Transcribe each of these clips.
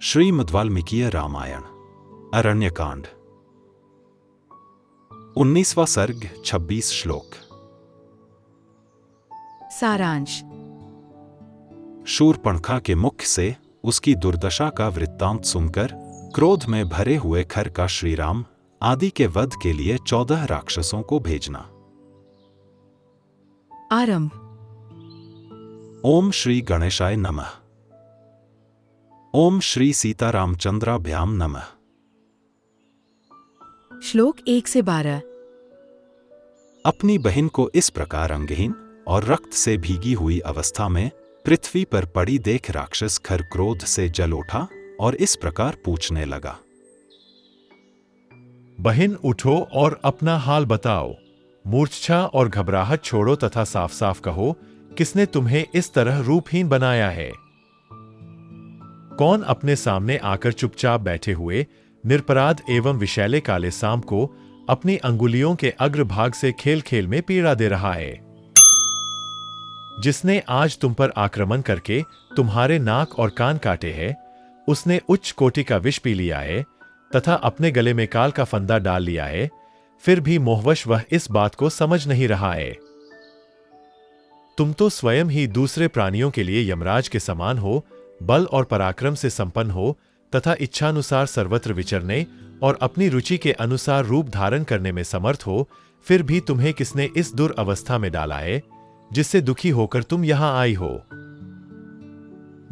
श्रीमद् वाल्मीकीय रामायण अरण्यकांड 19वां सर्ग 26 श्लोक। सारांश। शूर्पणखा के मुख से उसकी दुर्दशा का वृत्तांत सुनकर क्रोध में भरे हुए खर का श्रीराम आदि के वध के लिए 14 राक्षसों को भेजना। आरंभ। ओम श्री गणेशाय नमः। ओम श्री सीतारामचंद्राभ्याम नमः। श्लोक 1 से 12। अपनी बहन को इस प्रकार अंगहीन और रक्त से भीगी हुई अवस्था में पृथ्वी पर पड़ी देख राक्षस खर क्रोध से जल उठा और इस प्रकार पूछने लगा। बहन उठो और अपना हाल बताओ। मूर्छा और घबराहट छोड़ो तथा साफ साफ कहो, किसने तुम्हें इस तरह रूपहीन बनाया है? कौन अपने सामने आकर चुपचाप बैठे हुए निरपराध एवं विशैले काले सांप को अपनी अंगुलियों के अग्रभाग से खेल खेल में पीड़ा दे रहा है? जिसने आज तुम पर आक्रमण करके तुम्हारे नाक और कान काटे हैं, उसने उच्च कोटि का विष पी लिया है तथा अपने गले में काल का फंदा डाल लिया है, फिर भी मोहवश वह इस बात को समझ नहीं रहा है। तुम तो स्वयं ही दूसरे प्राणियों के लिए यमराज के समान हो, बल और पराक्रम से संपन्न हो तथा इच्छानुसार सर्वत्र विचरने और अपनी रुचि के अनुसार रूप धारण करने में समर्थ हो, फिर भी तुम्हें किसने इस दुर्अवस्था में डाला है जिससे दुखी होकर तुम यहां आई हो?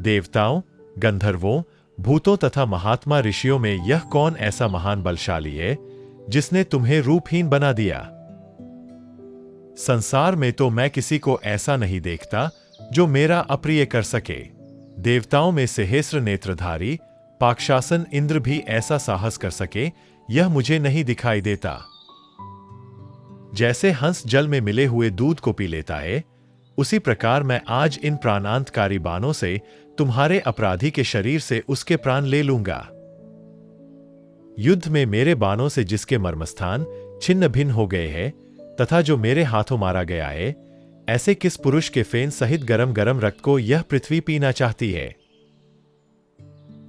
देवताओं, गंधर्वों, भूतों तथा महात्मा ऋषियों में यह कौन ऐसा महान बलशाली है जिसने तुम्हें रूपहीन बना दिया? संसार में तो मैं किसी को ऐसा नहीं देखता जो मेरा अप्रिय कर सके। देवताओं में सहस्र नेत्रधारी पाकशासन इंद्र भी ऐसा साहस कर सके, यह मुझे नहीं दिखाई देता। जैसे हंस जल में मिले हुए दूध को पी लेता है, उसी प्रकार मैं आज इन प्राणांतकारी बाणों से तुम्हारे अपराधी के शरीर से उसके प्राण ले लूंगा। युद्ध में मेरे बाणों से जिसके मर्मस्थान छिन्न भिन्न हो गए हैं तथा जो मेरे हाथों मारा गया है, ऐसे किस पुरुष के फेन सहित गरम गरम रक्त को यह पृथ्वी पीना चाहती है?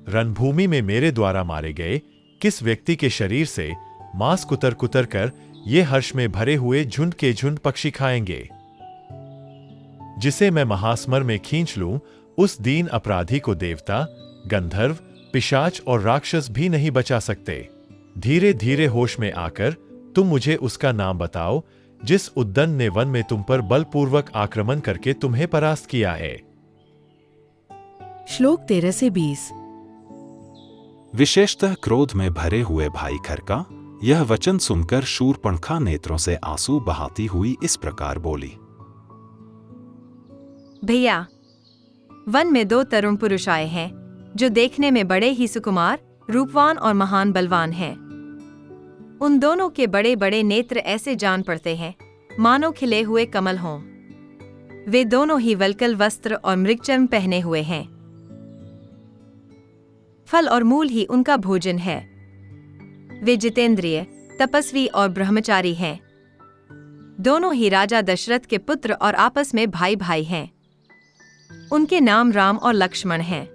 रणभूमि में मेरे द्वारा मारे गए किस व्यक्ति के शरीर से मांस कुतर कुतर कर ये हर्ष में भरे हुए झुंड के झुंड पक्षी खाएंगे? जिसे मैं महास्मर में खींच लूं, उस दीन अपराधी को देवता, गंधर्व, पिशाच और राक्षस भी नहीं बचा सकते। धीरे धीरे होश में आकर तुम मुझे उसका नाम बताओ, जिस उद्दंड ने वन में तुम पर बलपूर्वक आक्रमण करके तुम्हें परास्त किया है। श्लोक 13 से 20। विशेषतः क्रोध में भरे हुए भाई खर का यह वचन सुनकर शूर्पणखा नेत्रों से आंसू बहाती हुई इस प्रकार बोली। भैया, वन में 2 तरुण पुरुष आए हैं जो देखने में बड़े ही सुकुमार, रूपवान और महान बलवान हैं। उन दोनों के बड़े बड़े नेत्र ऐसे जान पड़ते हैं मानो खिले हुए कमल हों। वे दोनों ही वल्कल वस्त्र और मृगचर्म पहने हुए हैं। फल और मूल ही उनका भोजन है। वे जितेंद्रिय, तपस्वी और ब्रह्मचारी हैं। दोनों ही राजा दशरथ के पुत्र और आपस में भाई भाई हैं। उनके नाम राम और लक्ष्मण हैं।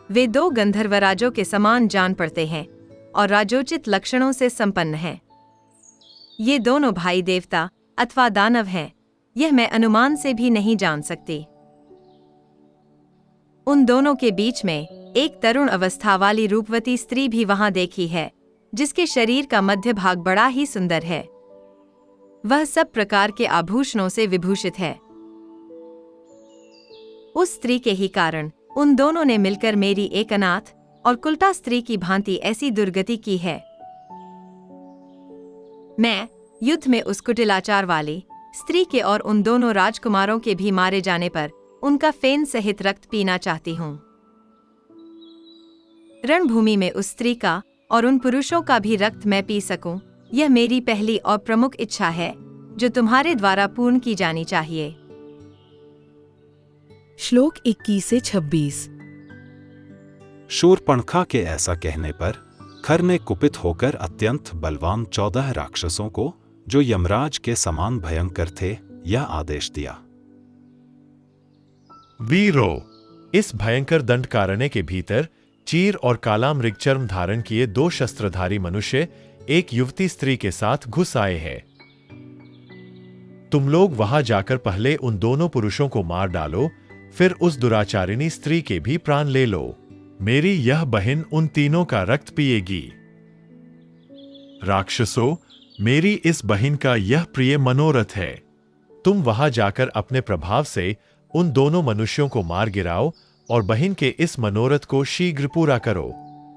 वे 2 गंधर्वराजों के समान जान पड़ते हैं और राजोचित लक्षणों से संपन्न हैं। ये दोनों भाई देवता अथवा दानव हैं, यह मैं अनुमान से भी नहीं जान सकती। उन दोनों के बीच में एक तरुण अवस्था वाली रूपवती स्त्री भी वहां देखी है, जिसके शरीर का मध्य भाग बड़ा ही सुंदर है। वह सब प्रकार के आभूषणों से विभूषित है। उस स्त्री के ही कारण उन दोनों ने मिलकर मेरी एक अनाथ और कुलटा स्त्री की भांति ऐसी दुर्गति की है। मैं युद्ध में उस कुटिलाचार वाली स्त्री के और उन दोनों राजकुमारों के भी मारे जाने पर उनका फेन सहित रक्त पीना चाहती हूं। रणभूमि में उस स्त्री का और उन पुरुषों का भी रक्त मैं पी सकूं, यह मेरी पहली और प्रमुख इच्छा है, जो तुम्हारे द्वारा पूर्ण की जानी चाहिए। श्लोक 21 से 26। शूर्पणखा के ऐसा कहने पर खर ने कुपित होकर अत्यंत बलवान 14 राक्षसों को, जो यमराज के समान भयंकर थे, यह आदेश दिया। वीरो, इस भयंकर दंडकारण्य के भीतर चीर और काला मृगचर्म धारण किए 2 शस्त्रधारी मनुष्य एक युवती स्त्री के साथ घुस आए हैं। तुम लोग वहां जाकर पहले उन दोनों पुरुषों को मार डालो, फिर उस दुराचारिणी स्त्री के भी प्राण ले लो। मेरी यह बहन उन तीनों का रक्त पिएगी। राक्षसों, मेरी इस बहन का यह प्रिय मनोरथ है। तुम वहां जाकर अपने प्रभाव से उन दोनों मनुष्यों को मार गिराओ और बहन के इस मनोरथ को शीघ्र पूरा करो।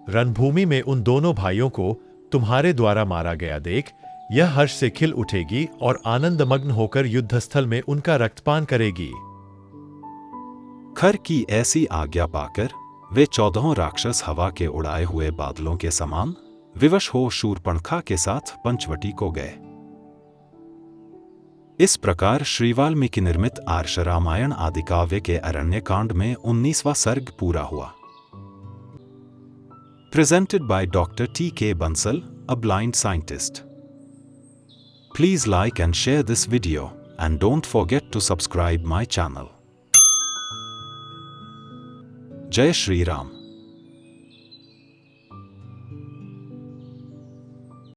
रणभूमि में उन दोनों भाइयों को तुम्हारे द्वारा मारा गया देख यह हर्ष से खिल उठेगी और आनंदमग्न होकर युद्धस्थल में उनका रक्तपान करेगी। खर की ऐसी आज्ञा पाकर वे 14 राक्षस हवा के उड़ाए हुए बादलों के समान विवश हो शूर्पणखा के साथ पंचवटी को गए। इस प्रकार श्री वाल्मीकि निर्मित आर्ष रामायण आदि काव्य के अरण्यकांड में 19वां सर्ग पूरा हुआ। Presented by doctor T.K. Bansal, a blind scientist. Please like and share this video, and don't forget to subscribe my channel. Jai Shri Ram.